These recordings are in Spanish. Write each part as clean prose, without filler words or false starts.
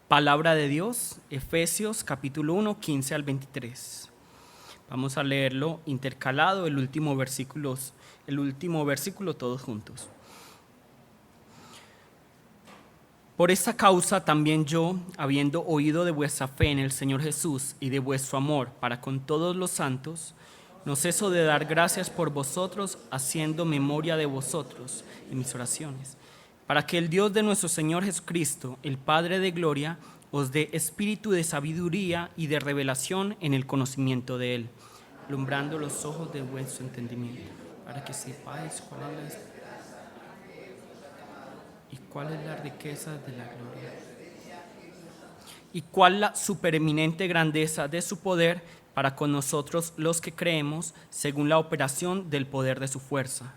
Palabra de Dios, Efesios capítulo 1, 15 al 23. Vamos a leerlo intercalado, el último versículo todos juntos. Por esta causa también yo, habiendo oído de vuestra fe en el Señor Jesús y de vuestro amor para con todos los santos, no ceso de dar gracias por vosotros, haciendo memoria de vosotros en mis oraciones, para que el Dios de nuestro Señor Jesucristo, el Padre de gloria, os dé espíritu de sabiduría y de revelación en el conocimiento de Él, alumbrando los ojos de vuestro entendimiento, para que sepáis cuál es la riqueza de la gloria y cuál la supereminente grandeza de su poder para con nosotros los que creemos, según la operación del poder de su fuerza.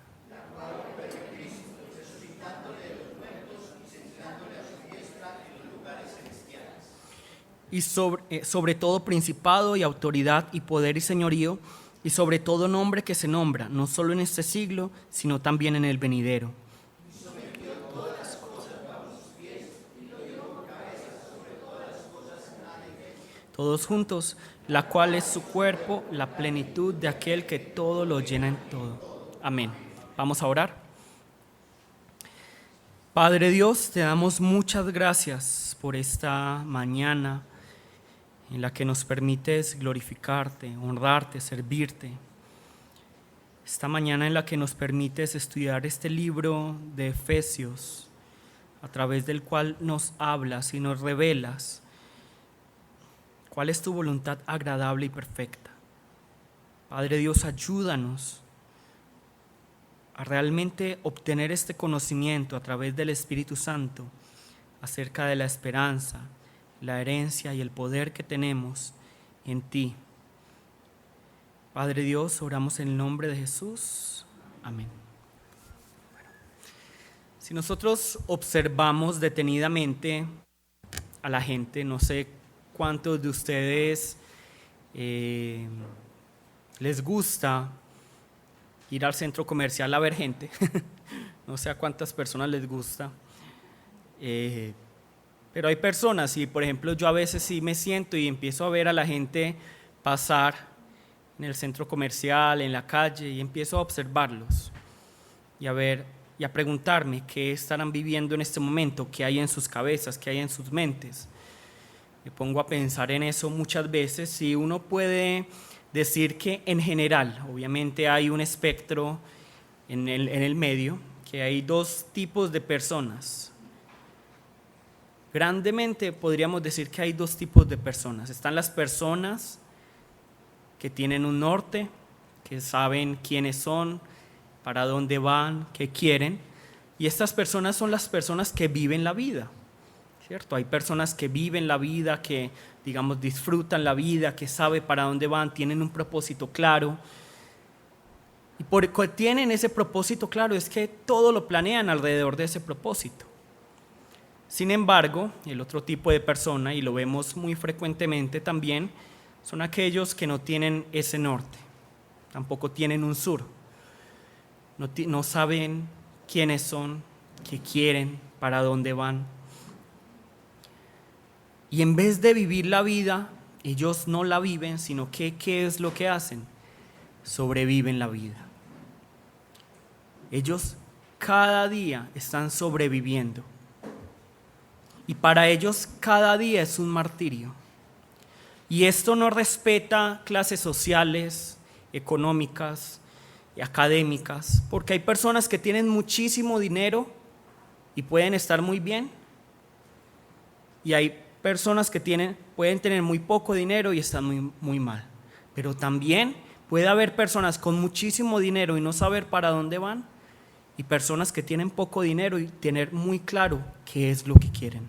Y sobre todo principado y autoridad y poder y señorío, y sobre todo nombre que se nombra, no solo en este siglo, sino también en el venidero. Todos juntos, la cual es su cuerpo, la plenitud de aquel que todo lo llena en todo. Amén. Vamos a orar. Padre Dios, te damos muchas gracias por esta mañana en la que nos permites glorificarte, honrarte, servirte. Esta mañana en la que nos permites estudiar este libro de Efesios, a través del cual nos hablas y nos revelas cuál es tu voluntad agradable y perfecta. Padre Dios, ayúdanos a realmente obtener este conocimiento a través del Espíritu Santo acerca de la esperanza, la herencia y el poder que tenemos en ti. Padre Dios, oramos en el nombre de Jesús. Amén. Bueno, si nosotros observamos detenidamente a la gente, no sé cuántos de ustedes les gusta ir al centro comercial a ver gente. No sé a cuántas personas les gusta. Pero hay personas, y por ejemplo yo a veces sí me siento y empiezo a ver a la gente pasar en el centro comercial, en la calle, y empiezo a observarlos y a ver y a preguntarme qué estarán viviendo en este momento, qué hay en sus cabezas, qué hay en sus mentes. Me pongo a pensar en eso muchas veces y uno puede decir que en general, obviamente hay un espectro en el medio, que hay dos tipos de personas. Grandemente podríamos decir que hay dos tipos de personas. Están las personas que tienen un norte, que saben quiénes son, para dónde van, qué quieren. Y estas personas son las personas que viven la vida, ¿cierto? Hay personas que viven la vida, que digamos disfrutan la vida, que saben para dónde van, tienen un propósito claro. Y porque tienen ese propósito claro es que todo lo planean alrededor de ese propósito. Sin embargo, el otro tipo de persona, y lo vemos muy frecuentemente también, son aquellos que no tienen ese norte, tampoco tienen un sur, no saben quiénes son, qué quieren, para dónde van. Y en vez de vivir la vida, ellos no la viven, sino que ¿qué es lo que hacen? Sobreviven la vida. Ellos cada día están sobreviviendo. Y para ellos cada día es un martirio. Y esto no respeta clases sociales, económicas y académicas, porque hay personas que tienen muchísimo dinero y pueden estar muy bien, y hay personas que pueden tener muy poco dinero y están muy mal. Pero también puede haber personas con muchísimo dinero y no saber para dónde van, y personas que tienen poco dinero y tener muy claro qué es lo que quieren.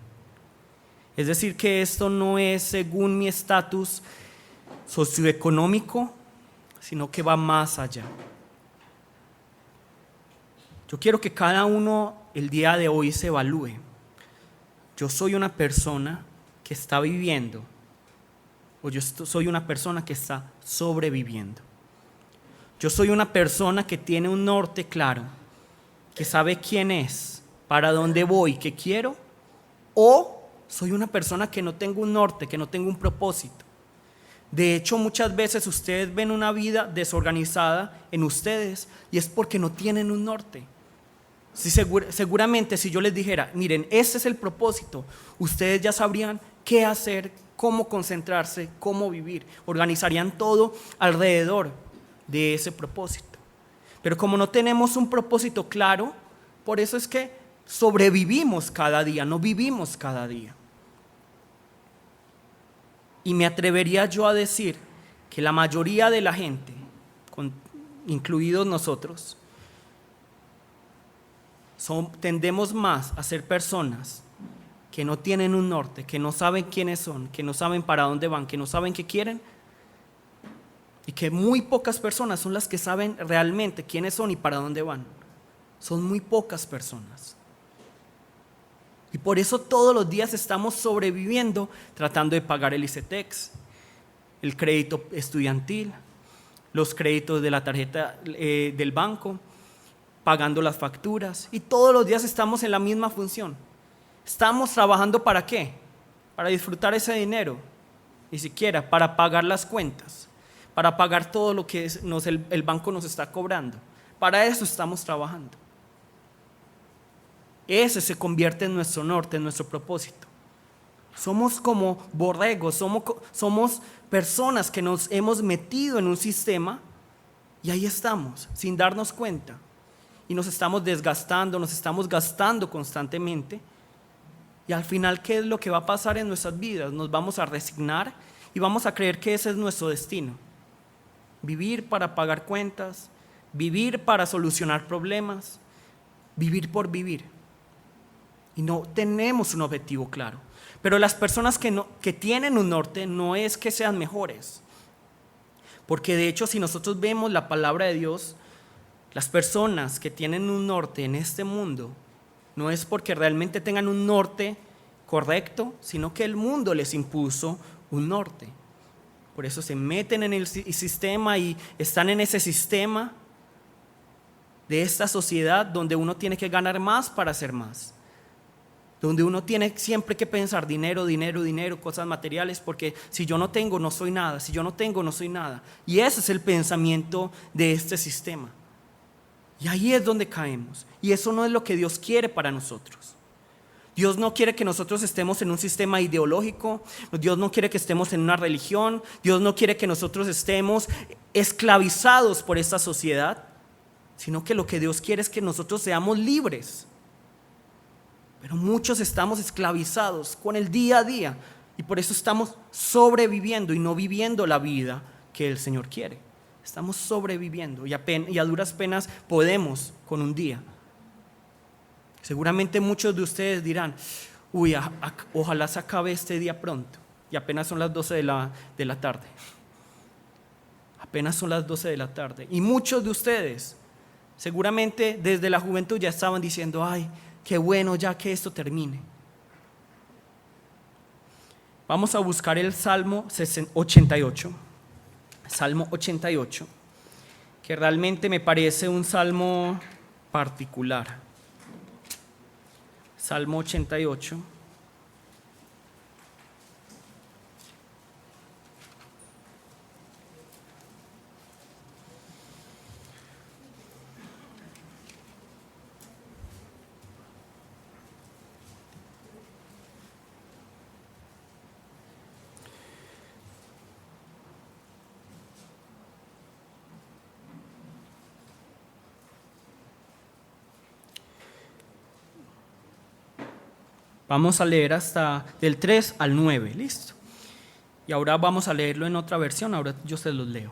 Es decir, que esto no es según mi estatus socioeconómico, sino que va más allá. Yo quiero que cada uno el día de hoy se evalúe. Yo soy una persona que está viviendo, o yo soy una persona que está sobreviviendo. Yo soy una persona que tiene un norte claro, que sabe quién es, para dónde voy, qué quiero, o Soy una persona que no tengo un norte, que no tengo un propósito. De hecho, muchas veces ustedes ven una vida desorganizada en ustedes y es porque no tienen un norte. Seguramente si yo les dijera, miren, este es el propósito, ustedes ya sabrían qué hacer, cómo concentrarse, cómo vivir. Organizarían todo alrededor de ese propósito. Pero como no tenemos un propósito claro, por eso es que sobrevivimos cada día, no vivimos cada día. Y me atrevería yo a decir que la mayoría de la gente, incluidos nosotros, tendemos más a ser personas que no tienen un norte, que no saben quiénes son, que no saben para dónde van, que no saben qué quieren, y que muy pocas personas son las que saben realmente quiénes son y para dónde van. Son muy pocas personas. Y por eso todos los días estamos sobreviviendo tratando de pagar el ICETEX, el crédito estudiantil, los créditos de la tarjeta del banco, pagando las facturas, y todos los días estamos en la misma función. ¿Estamos trabajando para qué? Para disfrutar ese dinero, ni siquiera para pagar las cuentas, para pagar todo lo que el banco nos está cobrando. Para eso estamos trabajando. Ese se convierte en nuestro norte, en nuestro propósito. Somos como borregos, somos personas que nos hemos metido en un sistema y ahí estamos, sin darnos cuenta. Y nos estamos desgastando, nos estamos gastando constantemente. Y al final, ¿qué es lo que va a pasar en nuestras vidas? Nos vamos a resignar y vamos a creer que ese es nuestro destino. Vivir para pagar cuentas, vivir para solucionar problemas, vivir por vivir. Y no tenemos un objetivo claro. Pero las personas que tienen un norte no es que sean mejores. Porque de hecho, si nosotros vemos la palabra de Dios, las personas que tienen un norte en este mundo, no es porque realmente tengan un norte correcto, sino que el mundo les impuso un norte. Por eso se meten en el sistema y están en ese sistema de esta sociedad donde uno tiene que ganar más para hacer más. Donde uno tiene siempre que pensar dinero, dinero, dinero, cosas materiales, porque si yo no tengo, no soy nada, si yo no tengo, no soy nada. Y ese es el pensamiento de este sistema. Y ahí es donde caemos. Y eso no es lo que Dios quiere para nosotros. Dios no quiere que nosotros estemos en un sistema ideológico. Dios no quiere que estemos en una religión. Dios no quiere que nosotros estemos esclavizados por esta sociedad, sino que lo que Dios quiere es que nosotros seamos libres. Pero muchos estamos esclavizados con el día a día y por eso estamos sobreviviendo y no viviendo la vida que el Señor quiere. Estamos sobreviviendo y a duras penas podemos con un día. Seguramente muchos de ustedes dirán, ojalá se acabe este día pronto, y apenas son las 12 de la tarde. Apenas son las 12 de la tarde. Y muchos de ustedes seguramente desde la juventud ya estaban diciendo, ay, qué bueno ya que esto termine. Vamos a buscar el Salmo 88. Salmo 88, que realmente me parece un salmo particular. Salmo 88. Vamos a leer hasta del 3 al 9, listo. Y ahora vamos a leerlo en otra versión, ahora yo se los leo.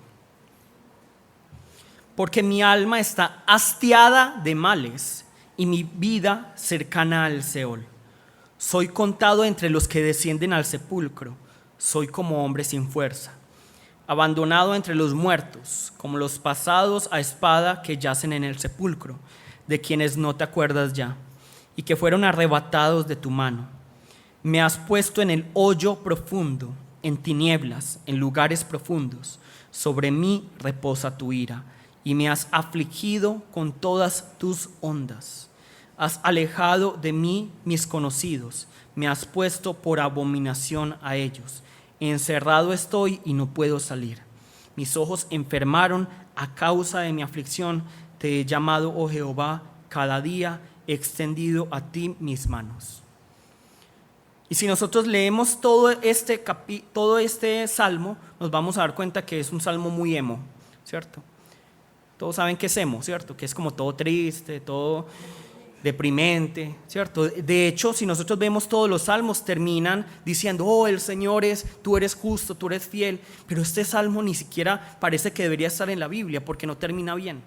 Porque mi alma está hastiada de males y mi vida cercana al Seol. Soy contado entre los que descienden al sepulcro, soy como hombre sin fuerza, abandonado entre los muertos, como los pasados a espada que yacen en el sepulcro, de quienes no te acuerdas ya, y que fueron arrebatados de tu mano. Me has puesto en el hoyo profundo, en tinieblas, en lugares profundos. Sobre mí reposa tu ira, y me has afligido con todas tus ondas. Has alejado de mí mis conocidos, me has puesto por abominación a ellos. Encerrado estoy y no puedo salir. Mis ojos enfermaron a causa de mi aflicción. Te he llamado, oh Jehová, cada día he extendido a ti mis manos. Y si nosotros leemos todo este salmo, nos vamos a dar cuenta que es un salmo muy emo, ¿cierto? Todos saben que es emo, ¿cierto? Que es como todo triste, todo deprimente, ¿cierto? De hecho, si nosotros vemos todos los salmos, terminan diciendo, oh, el Señor tú eres justo, tú eres fiel. Pero este salmo ni siquiera parece que debería estar en la Biblia, porque no termina bien.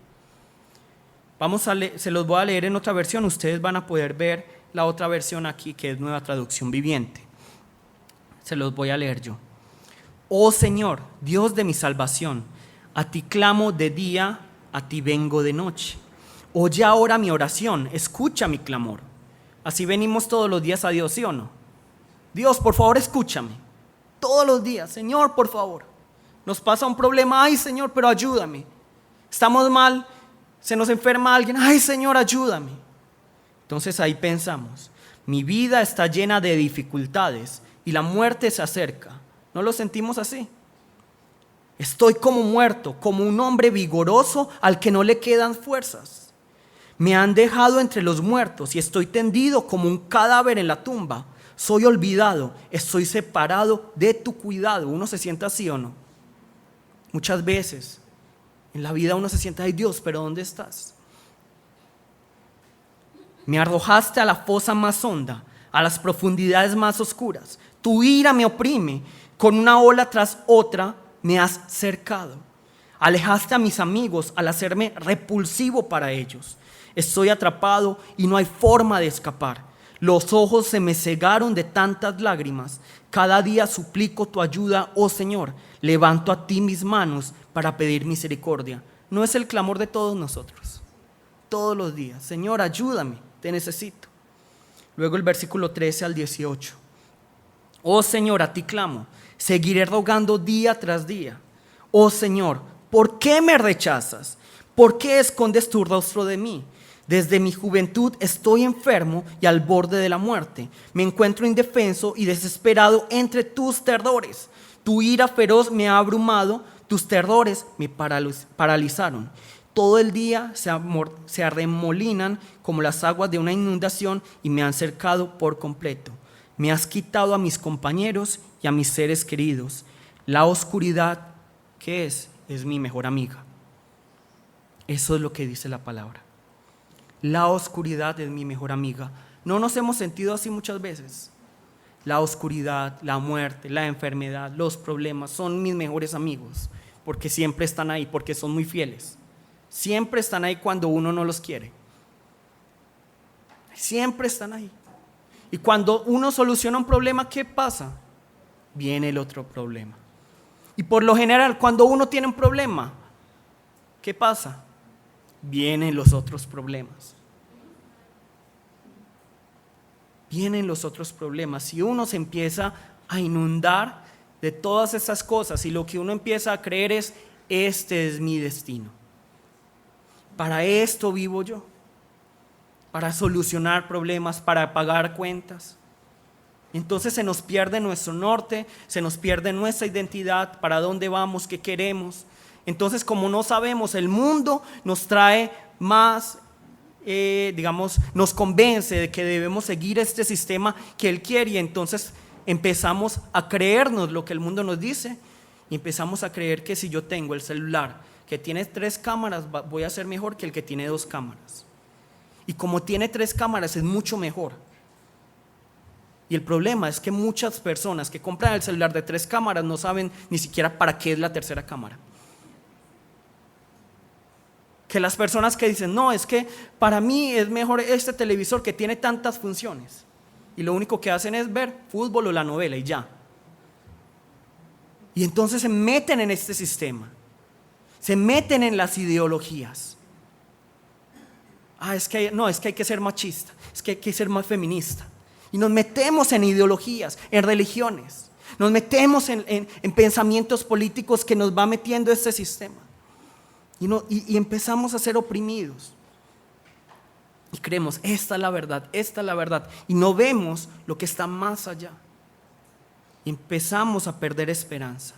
Se los voy a leer en otra versión. Ustedes van a poder ver la otra versión aquí, que es Nueva Traducción Viviente. Se los voy a leer yo. Oh Señor, Dios de mi salvación, a ti clamo de día, a ti vengo de noche. Oye ahora mi oración, escucha mi clamor. Así venimos todos los días a Dios, ¿sí o no? Dios, por favor, escúchame. Todos los días, Señor, por favor. Nos pasa un problema, ay Señor, pero ayúdame. Estamos mal, se nos enferma alguien, ay Señor, ayúdame. Entonces ahí pensamos, mi vida está llena de dificultades y la muerte se acerca. ¿No lo sentimos así? Estoy como muerto, como un hombre vigoroso al que no le quedan fuerzas. Me han dejado entre los muertos y estoy tendido como un cadáver en la tumba. Soy olvidado, estoy separado de tu cuidado. ¿Uno se siente así o no? Muchas veces en la vida uno se siente, ay Dios, pero ¿dónde estás? Me arrojaste a la fosa más honda, a las profundidades más oscuras. Tu ira me oprime, con una ola tras otra me has cercado. Alejaste a mis amigos al hacerme repulsivo para ellos. Estoy atrapado y no hay forma de escapar. Los ojos se me cegaron de tantas lágrimas. Cada día suplico tu ayuda, oh Señor. Levanto a ti mis manos para pedir misericordia. ¿No es el clamor de todos nosotros? Todos los días, Señor, ayúdame, te necesito. Luego el versículo 13 al 18. Oh Señor, a ti clamo, seguiré rogando día tras día. Oh Señor, ¿por qué me rechazas? ¿Por qué escondes tu rostro de mí? Desde mi juventud estoy enfermo y al borde de la muerte. Me encuentro indefenso y desesperado entre tus terrores. Tu ira feroz me ha abrumado, tus terrores me paralizaron. Todo el día se arremolinan como las aguas de una inundación y me han cercado por completo. Me has quitado a mis compañeros y a mis seres queridos. La oscuridad, ¿qué es? Es mi mejor amiga. Eso es lo que dice la palabra. La oscuridad es mi mejor amiga. ¿No nos hemos sentido así muchas veces? La oscuridad, la muerte, la enfermedad, los problemas son mis mejores amigos, porque siempre están ahí, porque son muy fieles. Siempre están ahí cuando uno no los quiere. Siempre están ahí. Y cuando uno soluciona un problema, ¿qué pasa? Viene el otro problema. Y por lo general, cuando uno tiene un problema, ¿qué pasa? Vienen los otros problemas. Vienen los otros problemas. Y uno se empieza a inundar de todas esas cosas. Y lo que uno empieza a creer es, este es mi destino. Para esto vivo yo. Para solucionar problemas, para pagar cuentas. Entonces se nos pierde nuestro norte, se nos pierde nuestra identidad, para dónde vamos, qué queremos. Entonces, como no sabemos, el mundo nos trae más, nos convence de que debemos seguir este sistema que él quiere, y entonces empezamos a creernos lo que el mundo nos dice, y empezamos a creer que si yo tengo el celular que tiene 3 cámaras, voy a ser mejor que el que tiene 2 cámaras. Y como tiene 3 cámaras, es mucho mejor. Y el problema es que muchas personas que compran el celular de 3 cámaras no saben ni siquiera para qué es la tercera cámara. Que las personas que dicen, no, es que para mí es mejor este televisor que tiene tantas funciones. Y lo único que hacen es ver fútbol o la novela y ya. Y entonces se meten en este sistema. Se meten en las ideologías. Es que hay que ser machista, es que hay que ser más feminista. Y nos metemos en ideologías, en religiones. Nos metemos en pensamientos políticos que nos va metiendo este sistema. Y empezamos a ser oprimidos. Y creemos, esta es la verdad, esta es la verdad. Y no vemos lo que está más allá. Y empezamos a perder esperanza.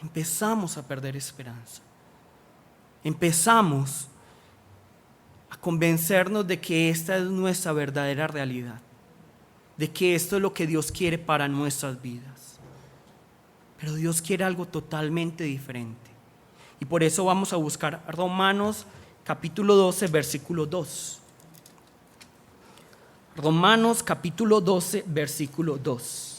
Empezamos a perder esperanza. Empezamos a convencernos de que esta es nuestra verdadera realidad. De que esto es lo que Dios quiere para nuestras vidas. Pero Dios quiere algo totalmente diferente. Y por eso vamos a buscar Romanos capítulo 12, versículo 2. Romanos capítulo 12, versículo 2.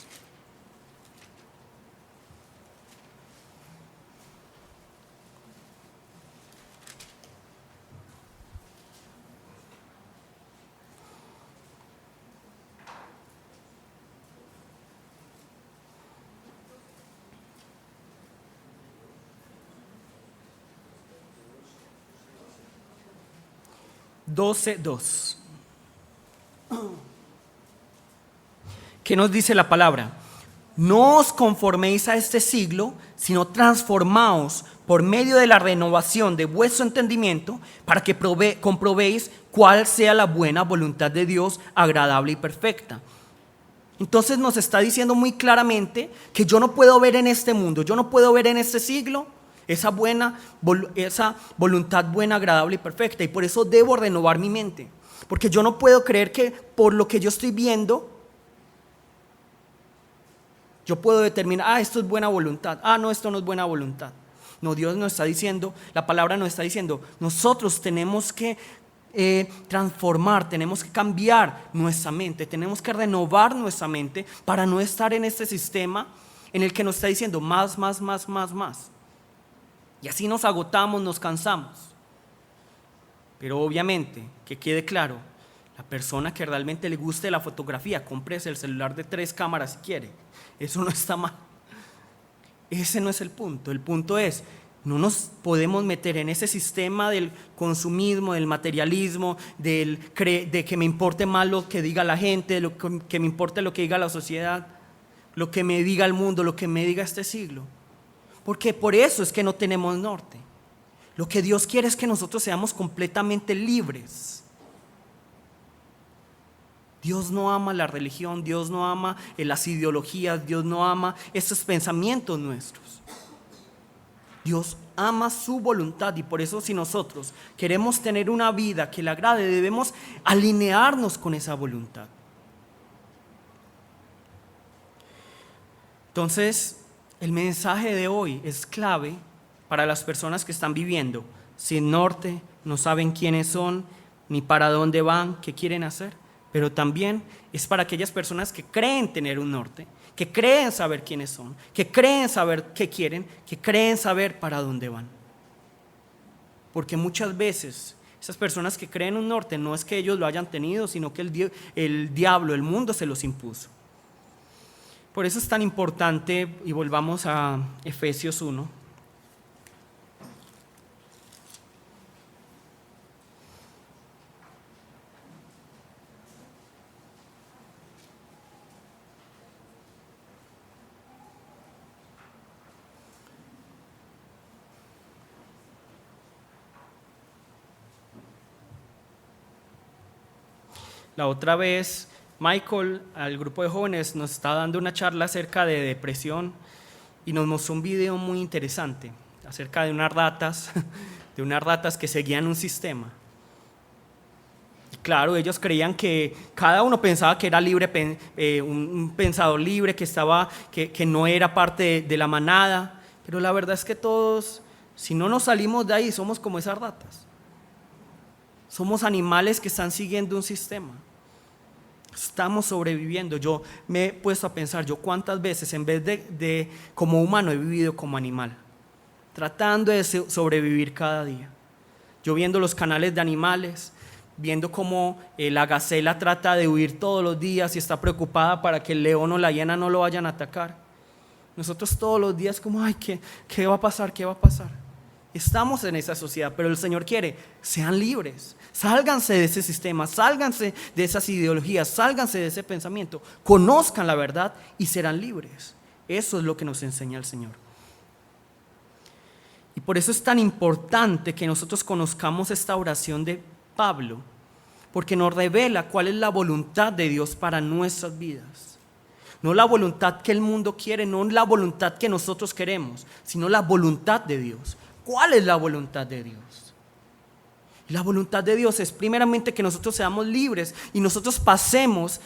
Dos. ¿Qué nos dice la palabra? No os conforméis a este siglo, sino transformaos por medio de la renovación de vuestro entendimiento, para que comprobéis cuál sea la buena voluntad de Dios, agradable y perfecta. Entonces nos está diciendo muy claramente que yo no puedo ver en este mundo, yo no puedo ver en este siglo esa voluntad buena, agradable y perfecta. Y por eso debo renovar mi mente. Porque yo no puedo creer que por lo que yo estoy viendo, yo puedo determinar, esto es buena voluntad. No, esto no es buena voluntad. No, Dios nos está diciendo, la palabra nos está diciendo, nosotros tenemos que transformar, tenemos que cambiar nuestra mente, tenemos que renovar nuestra mente para no estar en este sistema en el que nos está diciendo más. Y así nos agotamos, nos cansamos. Pero obviamente, que quede claro, la persona que realmente le guste la fotografía, cómprese el celular de 3 cámaras si quiere. Eso no está mal. Ese no es el punto. El punto es, no nos podemos meter en ese sistema del consumismo, del materialismo, de que me importe más lo que diga la gente, que me importe lo que diga la sociedad, lo que me diga el mundo, lo que me diga este siglo. Porque por eso es que no tenemos norte. Lo que Dios quiere es que nosotros seamos completamente libres. Dios no ama la religión, Dios no ama las ideologías, Dios no ama esos pensamientos nuestros. Dios ama su voluntad, y por eso si nosotros queremos tener una vida que le agrade, debemos alinearnos con esa voluntad. Entonces, el mensaje de hoy es clave para las personas que están viviendo sin norte, no saben quiénes son, ni para dónde van, qué quieren hacer. Pero también es para aquellas personas que creen tener un norte, que creen saber quiénes son, que creen saber qué quieren, que creen saber para dónde van. Porque muchas veces esas personas que creen un norte no es que ellos lo hayan tenido, sino que el diablo, el mundo se los impuso. Por eso es tan importante, y volvamos a Efesios 1. La otra vez, Michael, al grupo de jóvenes, nos está dando una charla acerca de depresión y nos mostró un video muy interesante acerca de unas ratas que seguían un sistema. Y claro, ellos creían que cada uno pensaba que era libre, un pensador libre, que no era parte de la manada, pero la verdad es que todos, si no nos salimos de ahí, somos como esas ratas. Somos animales que están siguiendo un sistema. Estamos sobreviviendo. Yo me he puesto a pensar, yo cuántas veces en vez de como humano he vivido como animal, tratando de sobrevivir cada día. Yo viendo los canales de animales, viendo cómo la gacela trata de huir todos los días y está preocupada para que el león o la hiena no lo vayan a atacar. Nosotros todos los días como, ¿qué va a pasar? ¿Qué va a pasar? Estamos en esa sociedad, pero el Señor quiere, sean libres, sálganse de ese sistema, sálganse de esas ideologías, sálganse de ese pensamiento, conozcan la verdad y serán libres. Eso es lo que nos enseña el Señor. Y por eso es tan importante que nosotros conozcamos esta oración de Pablo, porque nos revela cuál es la voluntad de Dios para nuestras vidas. No la voluntad que el mundo quiere, no la voluntad que nosotros queremos, sino la voluntad de Dios. ¿Cuál es la voluntad de Dios? La voluntad de Dios es primeramente que nosotros seamos libres y nosotros pasemos,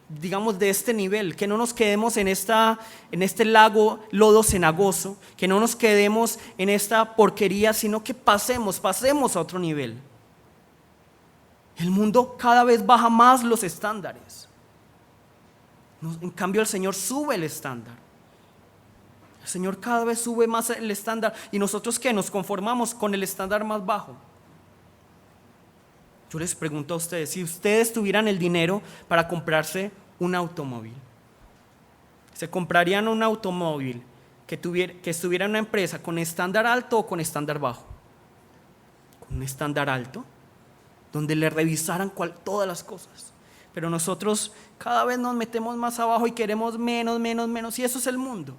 digamos, de este nivel, que no nos quedemos en este lago lodo cenagoso, que no nos quedemos en esta porquería, sino que pasemos a otro nivel. El mundo cada vez baja más los estándares. En cambio, el Señor sube el estándar. El Señor cada vez sube más el estándar. ¿Y nosotros qué? Nos conformamos con el estándar más bajo. Yo les pregunto a ustedes, si ustedes tuvieran el dinero para comprarse un automóvil, ¿se comprarían un automóvil que estuviera en una empresa con estándar alto o con estándar bajo? Con un estándar alto, donde le revisaran todas las cosas. Pero nosotros cada vez nos metemos más abajo y queremos menos, y eso es el mundo.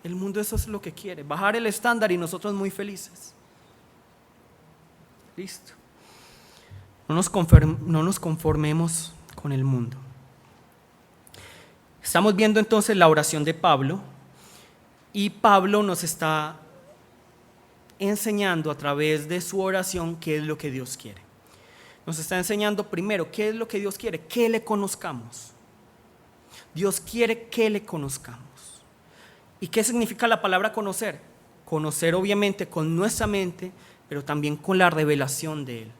El mundo eso es lo que quiere, bajar el estándar y nosotros muy felices. Listo. No nos conformemos con el mundo. Estamos viendo entonces la oración de Pablo, y Pablo nos está enseñando a través de su oración qué es lo que Dios quiere. Nos está enseñando primero qué es lo que Dios quiere, que le conozcamos. Dios quiere que le conozcamos. ¿Y qué significa la palabra conocer? Conocer obviamente con nuestra mente, pero también con la revelación de Él.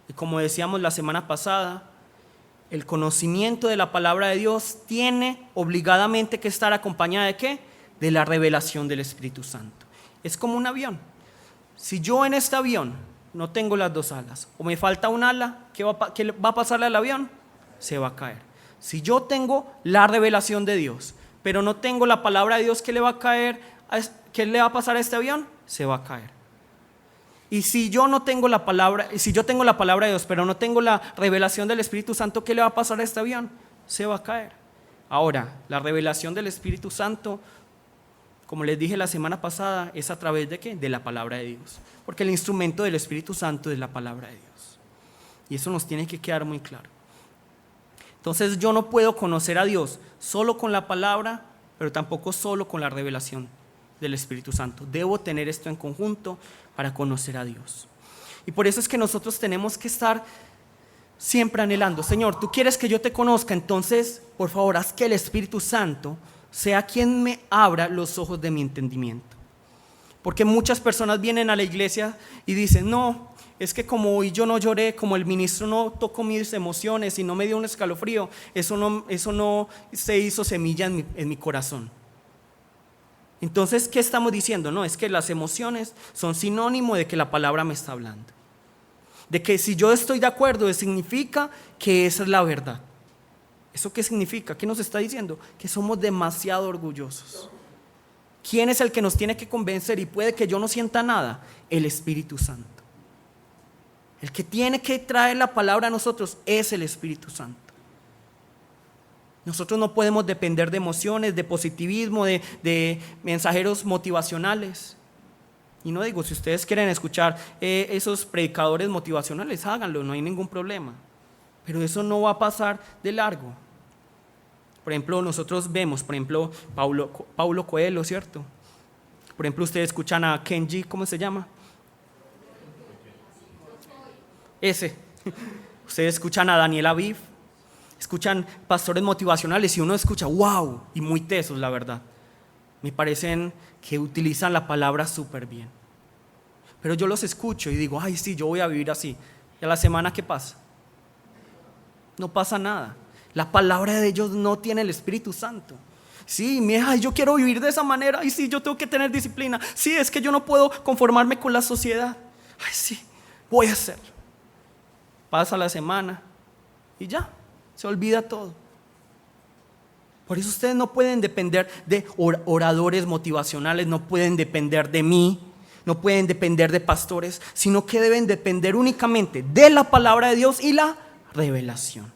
Y como decíamos la semana pasada, el conocimiento de la palabra de Dios tiene obligadamente que estar acompañada ¿de qué? De la revelación del Espíritu Santo. Es como un avión. Si yo en este avión no tengo las dos alas, o me falta un ala, ¿qué va a pasarle al avión? Se va a caer. Si yo tengo la revelación de Dios, pero no tengo la palabra de Dios, ¿qué le va a pasar a este avión? Se va a caer. Y si yo tengo la palabra de Dios, pero no tengo la revelación del Espíritu Santo, ¿qué le va a pasar a este avión? Se va a caer. Ahora, la revelación del Espíritu Santo, como les dije la semana pasada, es a través de ¿qué? De la palabra de Dios. Porque el instrumento del Espíritu Santo es la palabra de Dios. Y eso nos tiene que quedar muy claro. Entonces yo no puedo conocer a Dios solo con la palabra, pero tampoco solo con la revelación del Espíritu Santo. Debo tener esto en conjunto para conocer a Dios. Y por eso es que nosotros tenemos que estar siempre anhelando, Señor, tú quieres que yo te conozca, entonces por favor haz que el Espíritu Santo sea quien me abra los ojos de mi entendimiento. Porque muchas personas vienen a la iglesia y dicen, no, es que como hoy yo no lloré, como el ministro no tocó mis emociones y no me dio un escalofrío, eso no se hizo semilla en mi corazón. Entonces, ¿qué estamos diciendo? No, es que las emociones son sinónimo de que la palabra me está hablando. De que si yo estoy de acuerdo, significa que esa es la verdad. ¿Eso qué significa? ¿Qué nos está diciendo? Que somos demasiado orgullosos. ¿Quién es el que nos tiene que convencer? Y puede que yo no sienta nada. El Espíritu Santo. El que tiene que traer la palabra a nosotros es el Espíritu Santo. Nosotros no podemos depender de emociones, de positivismo, de mensajeros motivacionales. Y no digo, si ustedes quieren escuchar esos predicadores motivacionales, háganlo, no hay ningún problema. Pero eso no va a pasar de largo. Por ejemplo, nosotros vemos, Paulo Coelho, ¿cierto? Por ejemplo, ustedes escuchan a Kenji, ¿cómo se llama? Ese. Ustedes escuchan a Daniel Aviv, escuchan pastores motivacionales y uno escucha, wow, y muy tesos, la verdad. Me parecen que utilizan la palabra súper bien. Pero yo los escucho y digo, ay, sí, yo voy a vivir así. ¿Y a la semana qué pasa? No pasa nada. La palabra de ellos no tiene el Espíritu Santo. Sí, mira, yo quiero vivir de esa manera. Ay, sí, yo tengo que tener disciplina. Sí, es que yo no puedo conformarme con la sociedad. Ay, sí, voy a hacerlo. Pasa la semana y ya, se olvida todo. Por eso ustedes no pueden depender de oradores motivacionales, no pueden depender de mí, no pueden depender de pastores, sino que deben depender únicamente de la palabra de Dios y la revelación.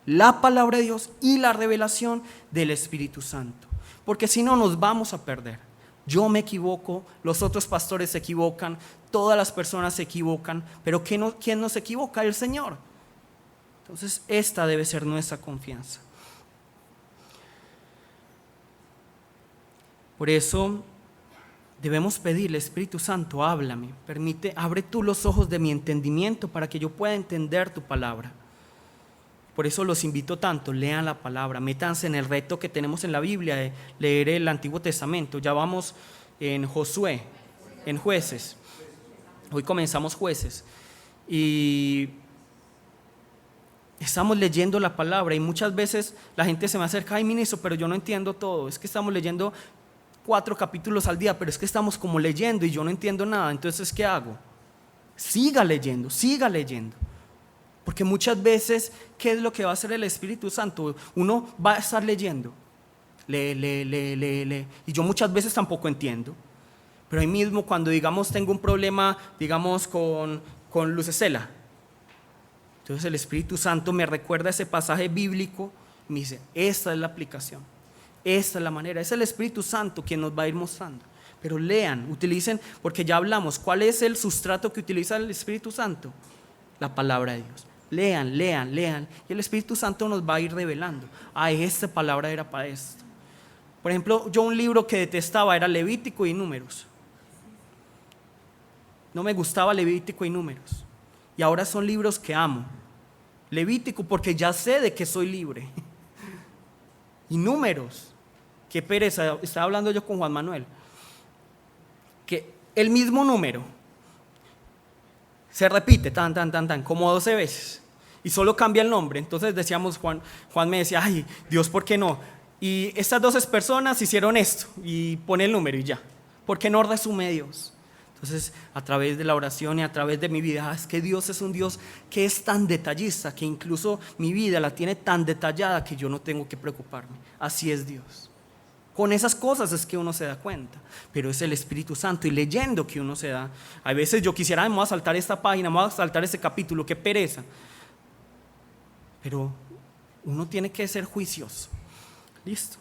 La palabra de Dios y la revelación del Espíritu Santo. Porque si no nos vamos a perder. Yo me equivoco, los otros pastores se equivocan, todas las personas se equivocan, pero ¿quién no se equivoca? El Señor. Entonces, esta debe ser nuestra confianza. Por eso debemos pedirle: Espíritu Santo, háblame, abre tú los ojos de mi entendimiento para que yo pueda entender tu palabra. Por eso los invito tanto: lean la palabra, métanse en el reto que tenemos en la Biblia de leer el Antiguo Testamento. Ya vamos en Josué, en Jueces. Hoy comenzamos Jueces y estamos leyendo la palabra, y muchas veces la gente se me acerca: ay, ministro, pero yo no entiendo todo. Es que estamos leyendo 4 capítulos al día, pero es que estamos como leyendo y yo no entiendo nada. Entonces, ¿qué hago? Siga leyendo, siga leyendo. Porque muchas veces, ¿qué es lo que va a hacer el Espíritu Santo? Uno va a estar leyendo, lee, y yo muchas veces tampoco entiendo. Pero ahí mismo, cuando digamos tengo un problema, digamos con Lucecela, entonces el Espíritu Santo me recuerda ese pasaje bíblico y me dice: esta es la aplicación, esta es la manera. Es el Espíritu Santo quien nos va a ir mostrando. Pero lean, utilicen, porque ya hablamos, ¿cuál es el sustrato que utiliza el Espíritu Santo? La palabra de Dios. Lean, y el Espíritu Santo nos va a ir revelando: esta palabra era para esto. Por ejemplo, yo un libro que detestaba era Levítico y Números. No me gustaba Levítico y Números, y ahora son libros que amo. Levítico, porque ya sé de que soy libre. Y Números, qué pereza. Estaba hablando yo con Juan Manuel, que el mismo número se repite como 12 veces, y solo cambia el nombre. Entonces decíamos, Juan me decía: ay, Dios, ¿por qué no? Y estas 12 personas hicieron esto, y pone el número y ya. ¿Por qué no resume Dios? Entonces, a través de la oración y a través de mi vida, es que Dios es un Dios que es tan detallista, que incluso mi vida la tiene tan detallada que yo no tengo que preocuparme. Así es Dios. Con esas cosas es que uno se da cuenta, pero es el Espíritu Santo, y leyendo que uno se da. A veces yo quisiera: me voy a saltar esta página, me voy a saltar este capítulo, qué pereza. Pero uno tiene que ser juicioso. Listo.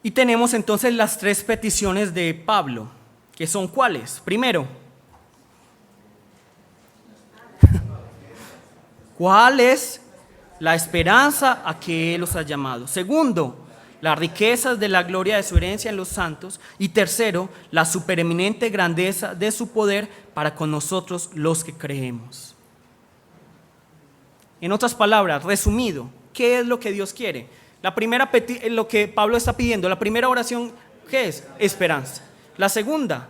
Y tenemos entonces las 3 peticiones de Pablo, que son ¿cuáles? Primero, ¿cuál es la esperanza a que Él los ha llamado? Segundo, las riquezas de la gloria de su herencia en los santos. Y tercero, la supereminente grandeza de su poder para con nosotros los que creemos. En otras palabras, resumido, ¿qué es lo que Dios quiere? Lo que Pablo está pidiendo, la primera oración, ¿qué es? Esperanza. La segunda,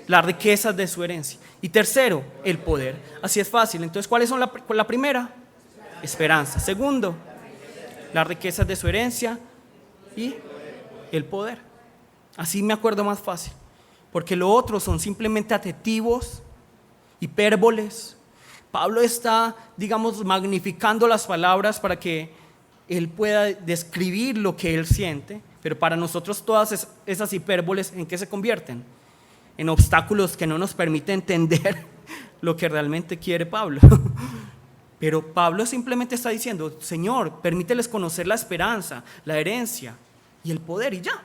las riquezas de su herencia. Y tercero, el poder. Así es fácil. Entonces, ¿cuáles son la primera? Esperanza. Segundo, las riquezas de su herencia y el poder. Así me acuerdo más fácil, porque lo otro son simplemente adjetivos, hipérboles. Pablo está, digamos, magnificando las palabras para que él pueda describir lo que él siente, pero para nosotros todas esas hipérboles, ¿en qué se convierten? En obstáculos que no nos permiten entender lo que realmente quiere Pablo. Pero Pablo simplemente está diciendo: Señor, permíteles conocer la esperanza, la herencia y el poder, y ya.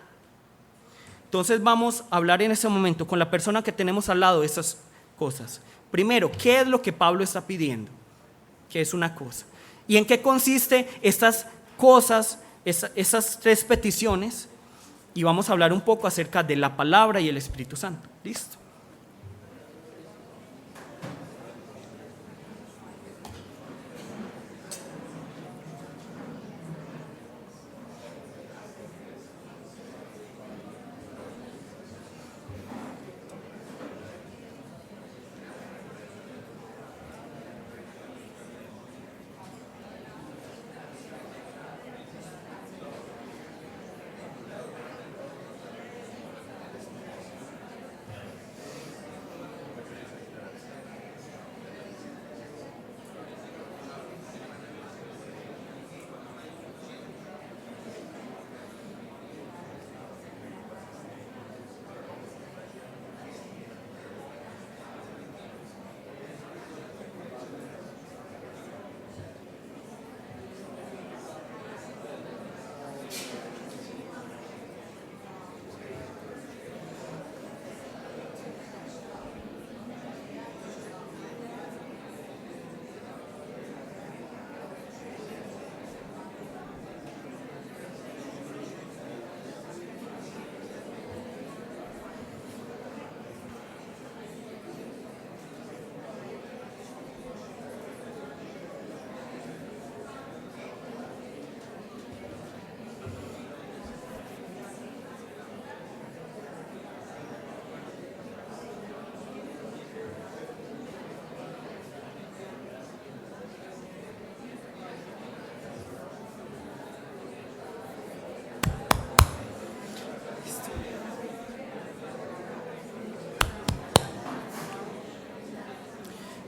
Entonces vamos a hablar en ese momento con la persona que tenemos al lado de esas cosas. Primero, ¿qué es lo que Pablo está pidiendo? ¿Qué es una cosa? ¿Y en qué consiste estas cosas, esas 3 peticiones? Y vamos a hablar un poco acerca de la palabra y el Espíritu Santo. ¿Listo?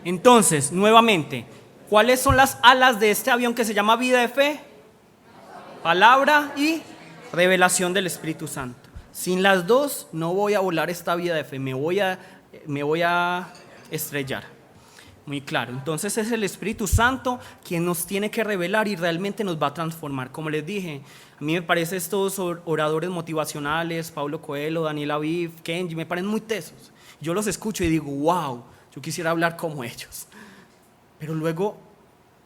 Entonces, nuevamente, ¿cuáles son las alas de este avión que se llama vida de fe? Palabra y revelación del Espíritu Santo. Sin las dos no voy a volar esta vida de fe, me voy a estrellar. Muy claro. Entonces es el Espíritu Santo quien nos tiene que revelar y realmente nos va a transformar. Como les dije, a mí me parecen estos oradores motivacionales, Paulo Coelho, Daniel Aviv, Kenji, me parecen muy tesos. Yo los escucho y digo, wow, yo quisiera hablar como ellos. Pero luego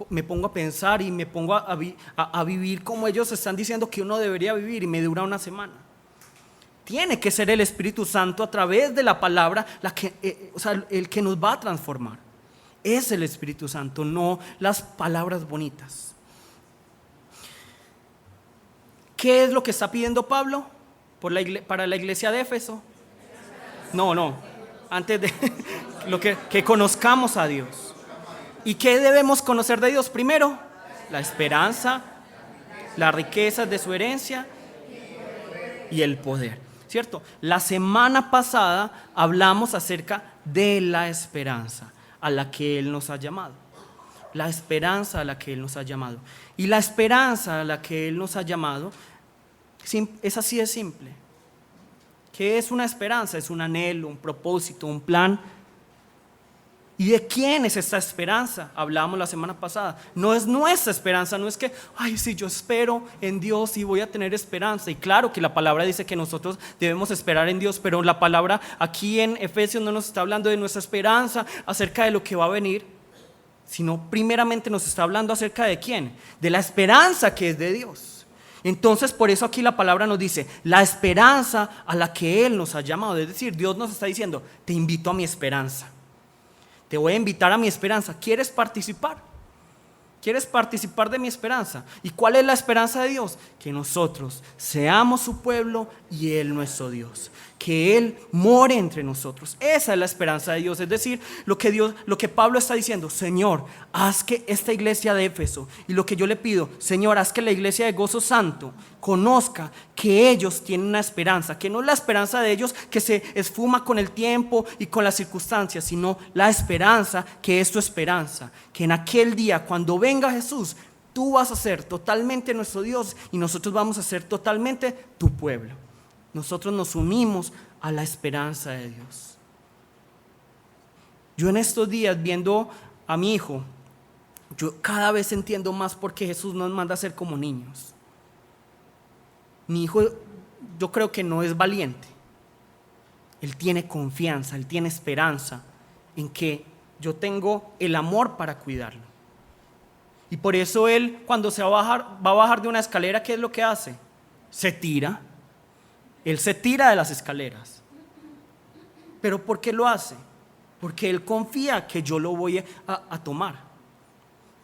me pongo a pensar y me pongo a vivir como ellos están diciendo que uno debería vivir y me dura una semana. Tiene que ser el Espíritu Santo a través de la palabra el que nos va a transformar. Es el Espíritu Santo, no las palabras bonitas. ¿Qué es lo que está pidiendo Pablo para la iglesia de Éfeso? No, antes de que conozcamos a Dios. ¿Y qué debemos conocer de Dios? Primero, la esperanza, las riquezas de su herencia y el poder, ¿cierto? La semana pasada hablamos acerca de la esperanza a la que Él nos ha llamado. La esperanza a la que Él nos ha llamado. Y la esperanza a la que Él nos ha llamado es así de simple. ¿Qué es una esperanza? Es un anhelo, un propósito, un plan. ¿Y de quién es esta esperanza? Hablábamos la semana pasada. No es nuestra esperanza, no es que, ay, sí, yo espero en Dios y voy a tener esperanza. Y claro que la palabra dice que nosotros debemos esperar en Dios, pero la palabra aquí en Efesios no nos está hablando de nuestra esperanza acerca de lo que va a venir, sino primeramente nos está hablando acerca de quién, de la esperanza que es de Dios. Entonces, por eso aquí la palabra nos dice, la esperanza a la que Él nos ha llamado. Es decir, Dios nos está diciendo, te invito a mi esperanza. Te voy a invitar a mi esperanza. ¿Quieres participar? ¿Quieres participar de mi esperanza? ¿Y cuál es la esperanza de Dios? Que nosotros seamos su pueblo y Él nuestro Dios. Que Él more entre nosotros. Esa es la esperanza de Dios. Es decir, lo que Pablo está diciendo, Señor, haz que esta iglesia de Éfeso, y lo que yo le pido, Señor, haz que la iglesia de Gozo Santo conozca que ellos tienen una esperanza, que no es la esperanza de ellos que se esfuma con el tiempo y con las circunstancias, sino la esperanza que es tu esperanza, que en aquel día cuando venga Jesús, tú vas a ser totalmente nuestro Dios y nosotros vamos a ser totalmente tu pueblo. Nosotros nos unimos a la esperanza de Dios. Yo en estos días viendo a mi hijo, yo cada vez entiendo más por qué Jesús nos manda a ser como niños. Mi hijo, yo creo que no es valiente. Él tiene confianza, él tiene esperanza en que yo tengo el amor para cuidarlo. Y por eso él, cuando va a bajar de una escalera, ¿qué es lo que hace? Se tira. Él se tira de las escaleras. ¿Pero por qué lo hace? Porque él confía que yo lo voy a tomar.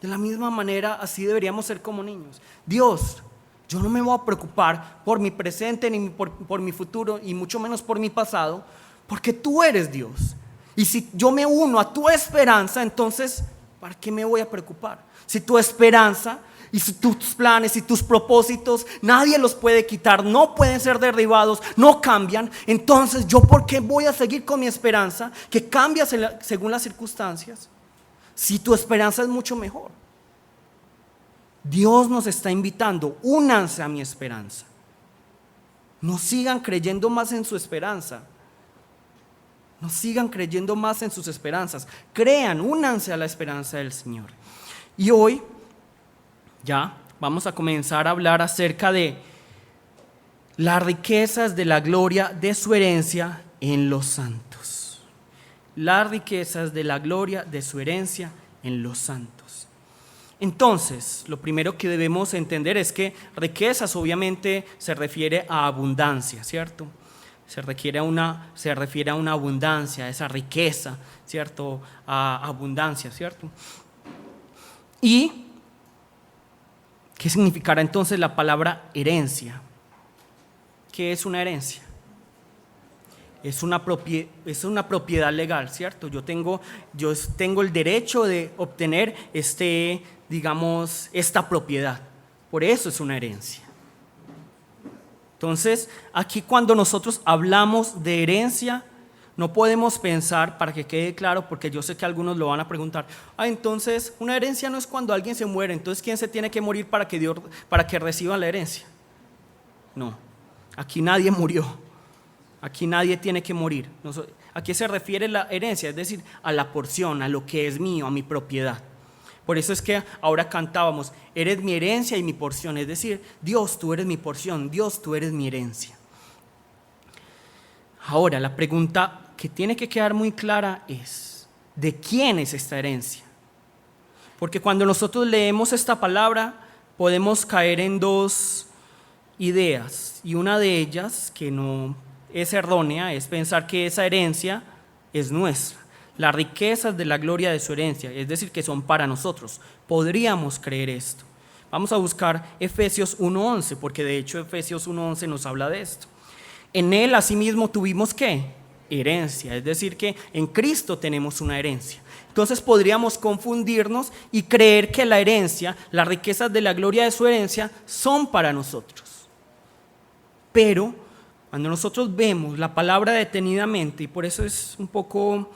De la misma manera, así deberíamos ser como niños. Dios, yo no me voy a preocupar por mi presente ni por mi futuro y mucho menos por mi pasado, porque tú eres Dios. Y si yo me uno a tu esperanza, entonces, ¿para qué me voy a preocupar? Si tu esperanza y si tus planes y tus propósitos nadie los puede quitar, no pueden ser derribados, no cambian, entonces yo ¿por qué voy a seguir con mi esperanza que cambia según las circunstancias? Si tu esperanza es mucho mejor. Dios nos está invitando, únanse a mi esperanza. No sigan creyendo más en su esperanza. No sigan creyendo más en sus esperanzas. Crean, únanse a la esperanza del Señor. Y hoy ya vamos a comenzar a hablar acerca de las riquezas de la gloria de su herencia en los santos. Las riquezas de la gloria de su herencia en los santos. Entonces, lo primero que debemos entender es que riquezas obviamente se refiere a abundancia, ¿cierto? Se refiere a una abundancia, a esa riqueza, ¿cierto? A abundancia, ¿cierto? ¿Y qué significará entonces la palabra herencia? ¿Qué es una herencia? Es una propiedad legal, ¿cierto? Yo tengo el derecho de obtener esta propiedad. Por eso es una herencia. Entonces, aquí cuando nosotros hablamos de herencia, No podemos pensar, para que quede claro, porque yo sé que algunos lo van a preguntar, entonces una herencia no es cuando alguien se muere, entonces ¿quién se tiene que morir para que reciban la herencia? No, aquí nadie murió, aquí nadie tiene que morir. ¿A qué se refiere la herencia? Es decir, a la porción, a lo que es mío, a mi propiedad. Por eso es que ahora cantábamos, eres mi herencia y mi porción, es decir, Dios, tú eres mi porción, Dios, tú eres mi herencia. Ahora, la pregunta que tiene que quedar muy clara es, ¿de quién es esta herencia? Porque cuando nosotros leemos esta palabra, podemos caer en dos ideas, y una de ellas, que no es errónea, es pensar que esa herencia es nuestra, las riquezas de la gloria de su herencia, es decir, que son para nosotros. Podríamos creer esto. Vamos a buscar Efesios 1:11, porque de hecho Efesios 1:11 nos habla de esto. En él asimismo tuvimos ¿qué? Herencia, es decir que en Cristo tenemos una herencia. Entonces podríamos confundirnos y creer que la herencia, las riquezas de la gloria de su herencia son para nosotros. Pero cuando nosotros vemos la palabra detenidamente, y por eso es un poco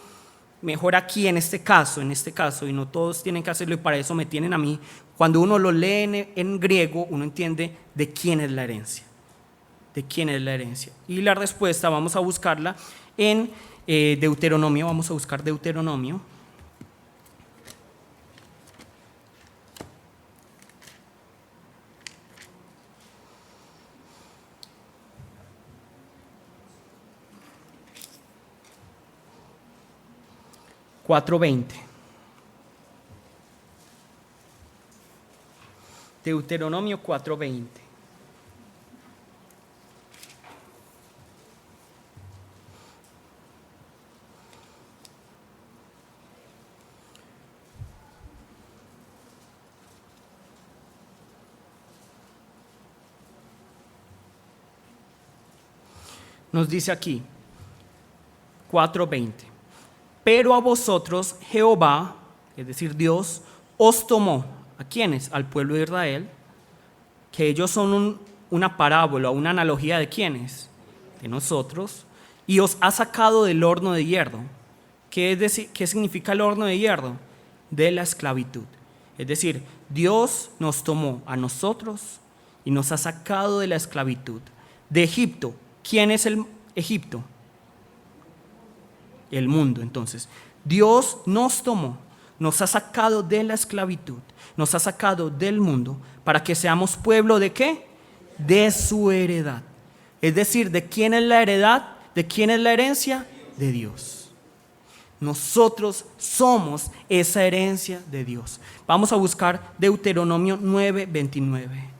mejor aquí en este caso, y no todos tienen que hacerlo, y para eso me tienen a mí, cuando uno lo lee en griego, uno entiende de quién es la herencia. ¿De quién es la herencia? Y la respuesta vamos a buscarla en Deuteronomio. Vamos a buscar Deuteronomio. Deuteronomio 4:20. Nos dice aquí, 4:20, pero a vosotros Jehová, es decir Dios, os tomó, ¿a quiénes? Al pueblo de Israel, que ellos son una parábola, una analogía de quiénes, de nosotros, y os ha sacado del horno de hierro. ¿Qué significa el horno de hierro? De la esclavitud. Es decir, Dios nos tomó a nosotros y nos ha sacado de la esclavitud, de Egipto. ¿Quién es el Egipto? El mundo. Entonces, Dios nos tomó, nos ha sacado de la esclavitud, nos ha sacado del mundo para que seamos pueblo de ¿qué? De su heredad. Es decir, ¿de quién es la heredad? ¿De quién es la herencia? De Dios. Nosotros somos esa herencia de Dios. Vamos a buscar Deuteronomio 9:29.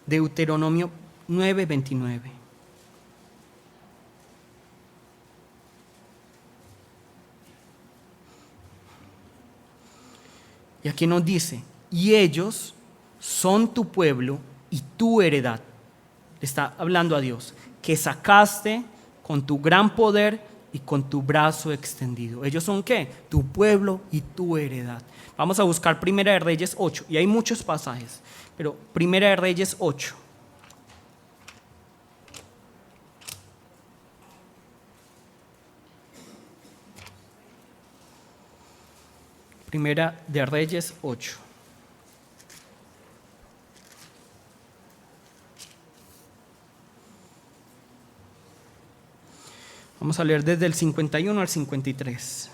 Deuteronomio 9:29. Y aquí nos dice, y ellos son tu pueblo y tu heredad. Le está hablando a Dios, que sacaste con tu gran poder y con tu brazo extendido. ¿Ellos son qué? Tu pueblo y tu heredad. Vamos a buscar Primera de Reyes 8, y hay muchos pasajes, pero Primera de Reyes 8. Primera de Reyes 8. Vamos a leer desde el 51 al 53.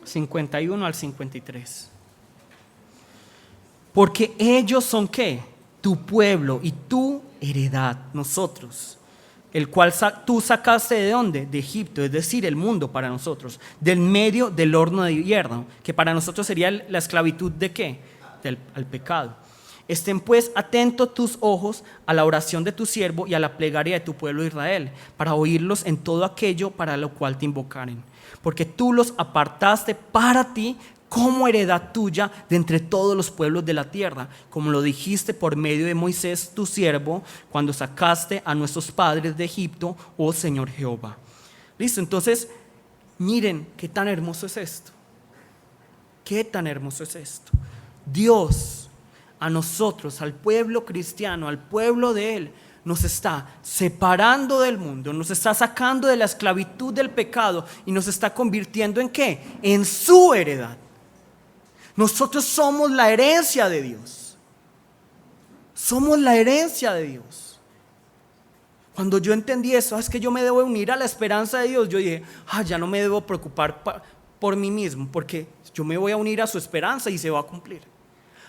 ...51 al 53... Porque ellos son ¿qué? Tu pueblo y tu heredad, nosotros, el cual tú sacaste ¿de dónde? De Egipto, es decir, el mundo para nosotros, del medio del horno de hierro, que para nosotros sería la esclavitud ¿de qué? Al pecado. Estén pues atentos tus ojos a la oración de tu siervo y a la plegaria de tu pueblo Israel, para oírlos en todo aquello para lo cual te invocaren. Porque tú los apartaste para ti como heredad tuya de entre todos los pueblos de la tierra, como lo dijiste por medio de Moisés tu siervo, cuando sacaste a nuestros padres de Egipto, oh Señor Jehová. Listo, entonces miren qué tan hermoso es esto. Qué tan hermoso es esto. Dios a nosotros, al pueblo cristiano, al pueblo de Él, nos está separando del mundo, nos está sacando de la esclavitud del pecado y nos está convirtiendo ¿en qué? En su heredad. Nosotros somos la herencia de Dios. Somos la herencia de Dios. Cuando yo entendí eso, es que yo me debo unir a la esperanza de Dios, yo dije, ya no me debo preocupar por mí mismo, porque yo me voy a unir a su esperanza y se va a cumplir.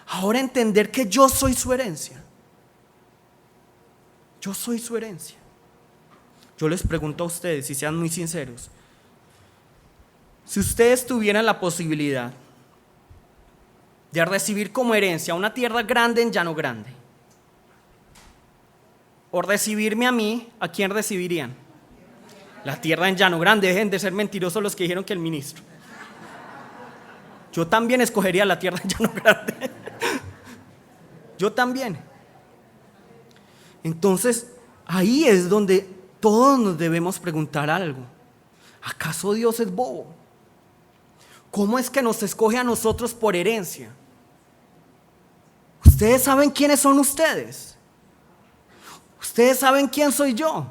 Ahora entender que yo soy su herencia. Yo soy su herencia. Yo les pregunto a ustedes, y sean muy sinceros, si ustedes tuvieran la posibilidad de recibir como herencia una tierra grande en Llano Grande, o recibirme a mí, ¿a quién recibirían? La tierra en Llano Grande. Dejen de ser mentirosos los que dijeron que el ministro. Yo también escogería la tierra en Llano Grande. Yo también. Entonces, ahí es donde todos nos debemos preguntar algo. ¿Acaso Dios es bobo? ¿Cómo es que nos escoge a nosotros por herencia? ¿Ustedes saben quiénes son ustedes? ¿Ustedes saben quién soy yo?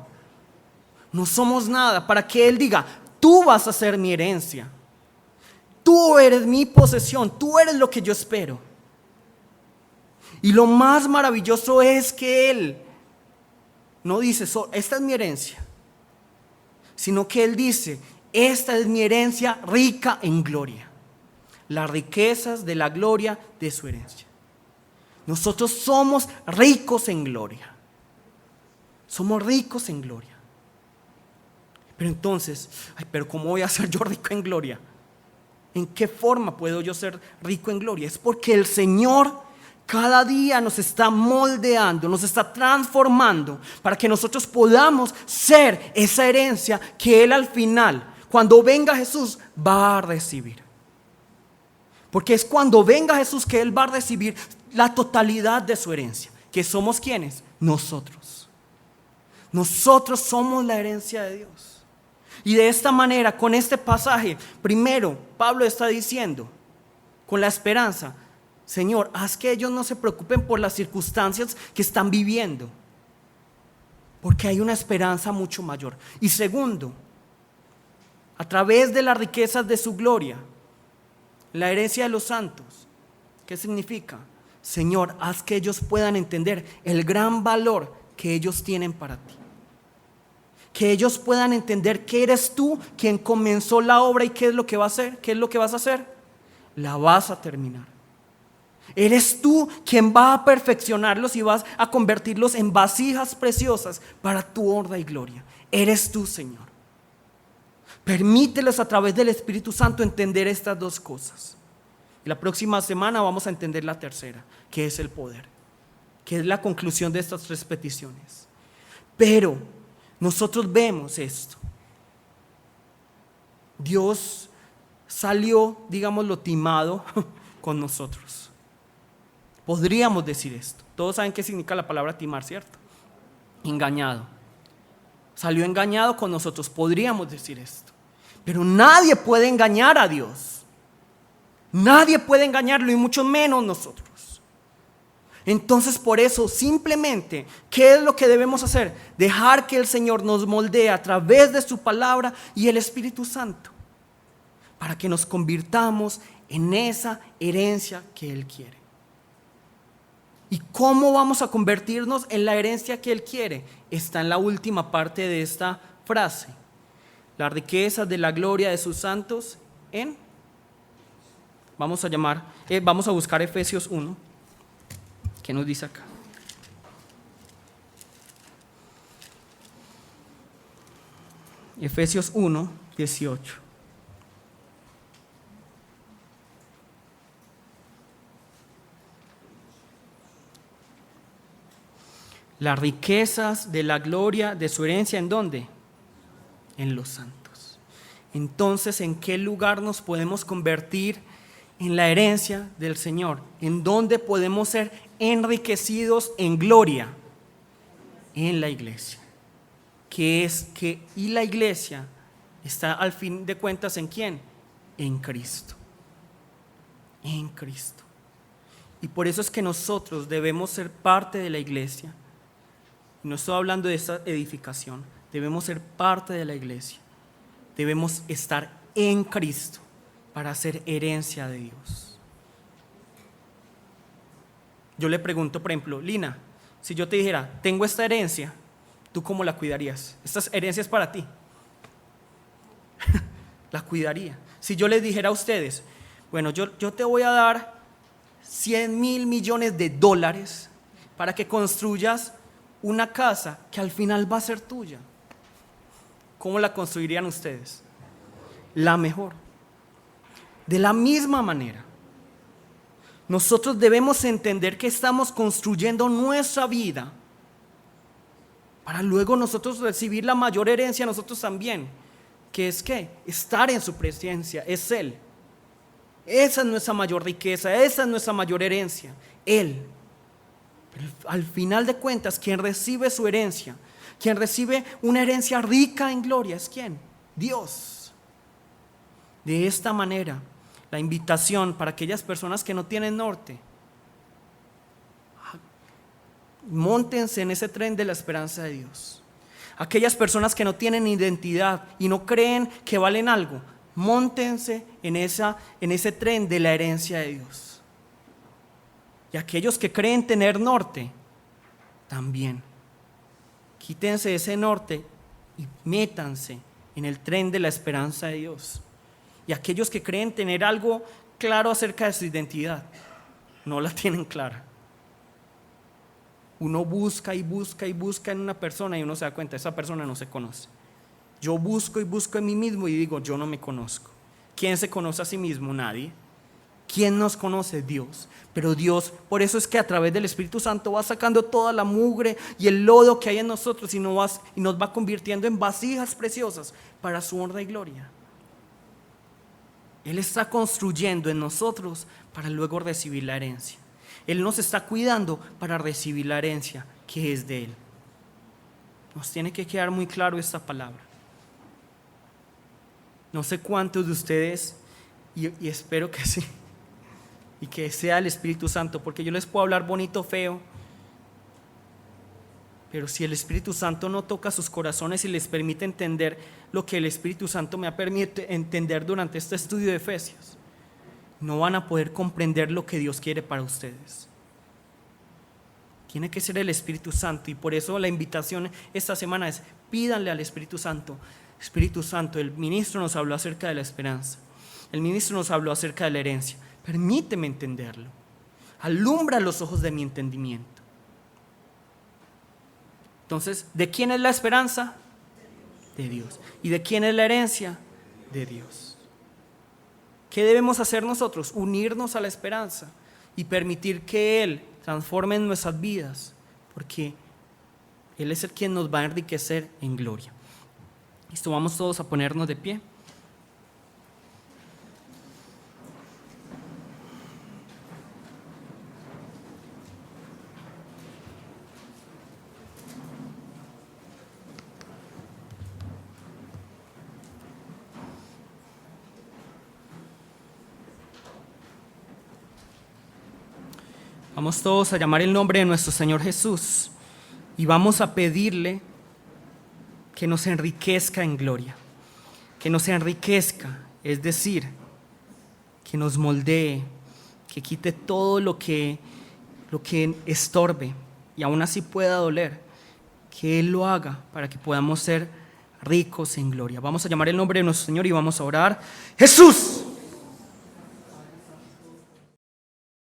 No somos nada para que Él diga, tú vas a ser mi herencia. Tú eres mi posesión, tú eres lo que yo espero. Y lo más maravilloso es que Él no dice, esta es mi herencia, sino que Él dice, esta es mi herencia rica en gloria. Las riquezas de la gloria de su herencia. Nosotros somos ricos en gloria. Somos ricos en gloria. Pero entonces, pero ¿cómo voy a ser yo rico en gloria? ¿En qué forma puedo yo ser rico en gloria? Es porque el Señor cada día nos está moldeando, nos está transformando para que nosotros podamos ser esa herencia que Él al final, cuando venga Jesús, va a recibir. Porque es cuando venga Jesús que Él va a recibir la totalidad de su herencia. ¿Que somos quiénes? Nosotros. Nosotros somos la herencia de Dios. Y de esta manera, con este pasaje, primero Pablo está diciendo, con la esperanza, Señor, haz que ellos no se preocupen por las circunstancias que están viviendo, porque hay una esperanza mucho mayor. Y segundo, a través de las riquezas de su gloria, la herencia de los santos, ¿qué significa? Señor, haz que ellos puedan entender el gran valor que ellos tienen para ti. Que ellos puedan entender que eres tú quien comenzó la obra y qué es lo que va a hacer, qué es lo que vas a hacer. La vas a terminar. Eres tú quien va a perfeccionarlos y vas a convertirlos en vasijas preciosas para tu honra y gloria. Eres tú, Señor. Permíteles a través del Espíritu Santo entender estas dos cosas. Y la próxima semana vamos a entender la tercera, que es el poder, que es la conclusión de estas tres peticiones. Pero nosotros vemos esto. Dios salió, digámoslo, timado con nosotros. Podríamos decir esto. Todos saben qué significa la palabra timar, ¿cierto? Engañado. Salió engañado con nosotros. Podríamos decir esto. Pero nadie puede engañar a Dios. Nadie puede engañarlo y mucho menos nosotros. Entonces por eso simplemente, ¿qué es lo que debemos hacer? Dejar que el Señor nos moldee a través de su palabra y el Espíritu Santo. Para que nos convirtamos en esa herencia que Él quiere. ¿Y cómo vamos a convertirnos en la herencia que Él quiere? Está en la última parte de esta frase. Las riquezas de la gloria de sus santos vamos a buscar Efesios 1. ¿Qué nos dice acá? Efesios 1, 18. Las riquezas de la gloria de su herencia, ¿en dónde? En los santos. Entonces, ¿en qué lugar nos podemos convertir en la herencia del Señor? ¿En dónde podemos ser enriquecidos en gloria? En la iglesia. Y la iglesia está al fin de cuentas ¿en quién? En Cristo. En Cristo. Y por eso es que nosotros debemos ser parte de la iglesia. No estoy hablando de esta edificación. Debemos ser parte de la iglesia. Debemos estar en Cristo para ser herencia de Dios. Yo le pregunto, por ejemplo, Lina, si yo te dijera, tengo esta herencia, ¿tú cómo la cuidarías? Esta herencia es para ti. La cuidaría. Si yo les dijera a ustedes, bueno, yo te voy a dar 100,000 millones de dólares para que construyas una casa que al final va a ser tuya, ¿cómo la construirían ustedes? La mejor. De la misma manera, nosotros debemos entender que estamos construyendo nuestra vida para luego nosotros recibir la mayor herencia nosotros también, que es ¿qué? Estar en su presencia, es Él. Esa es nuestra mayor riqueza, esa es nuestra mayor herencia, Él. Pero al final de cuentas, quien recibe su herencia, quien recibe una herencia rica en gloria, ¿es quién? Dios. De esta manera, la invitación para aquellas personas que no tienen norte, móntense en ese tren de la esperanza de Dios. Aquellas personas que no tienen identidad y no creen que valen algo, móntense en ese tren de la herencia de Dios. Y aquellos que creen tener norte, también. Quítense ese norte y métanse en el tren de la esperanza de Dios. Y aquellos que creen tener algo claro acerca de su identidad, no la tienen clara. Uno busca y busca y busca en una persona y uno se da cuenta, esa persona no se conoce. Yo busco y busco en mí mismo y digo, yo no me conozco. ¿Quién se conoce a sí mismo? Nadie. ¿Quién nos conoce? Dios. Pero Dios, por eso es que a través del Espíritu Santo va sacando toda la mugre y el lodo que hay en nosotros y nos va convirtiendo en vasijas preciosas para su honra y gloria. Él está construyendo en nosotros para luego recibir la herencia. Él nos está cuidando para recibir la herencia que es de Él. Nos tiene que quedar muy claro esta palabra. No sé cuántos de ustedes, y espero que sí, y que sea el Espíritu Santo, porque yo les puedo hablar bonito, feo, pero si el Espíritu Santo no toca sus corazones y les permite entender lo que el Espíritu Santo me ha permitido entender durante este estudio de Efesios, no van a poder comprender lo que Dios quiere para ustedes. Tiene que ser el Espíritu Santo, y por eso la invitación esta semana es: pídanle al Espíritu Santo. Espíritu Santo, el ministro nos habló acerca de la esperanza, el ministro nos habló acerca de la herencia, permíteme entenderlo, alumbra los ojos de mi entendimiento. Entonces, ¿de quién es la esperanza? De Dios. ¿Y de quién es la herencia? De Dios. ¿Qué debemos hacer nosotros? Unirnos a la esperanza y permitir que Él transforme nuestras vidas, porque Él es el quien nos va a enriquecer en gloria. Listo, vamos todos a ponernos de pie. Vamos todos a llamar el nombre de nuestro Señor Jesús y vamos a pedirle que nos enriquezca en gloria, que nos enriquezca, es decir, que nos moldee, que quite todo lo que estorbe y aún así pueda doler, que Él lo haga para que podamos ser ricos en gloria. Vamos a llamar el nombre de nuestro Señor y vamos a orar. Jesús,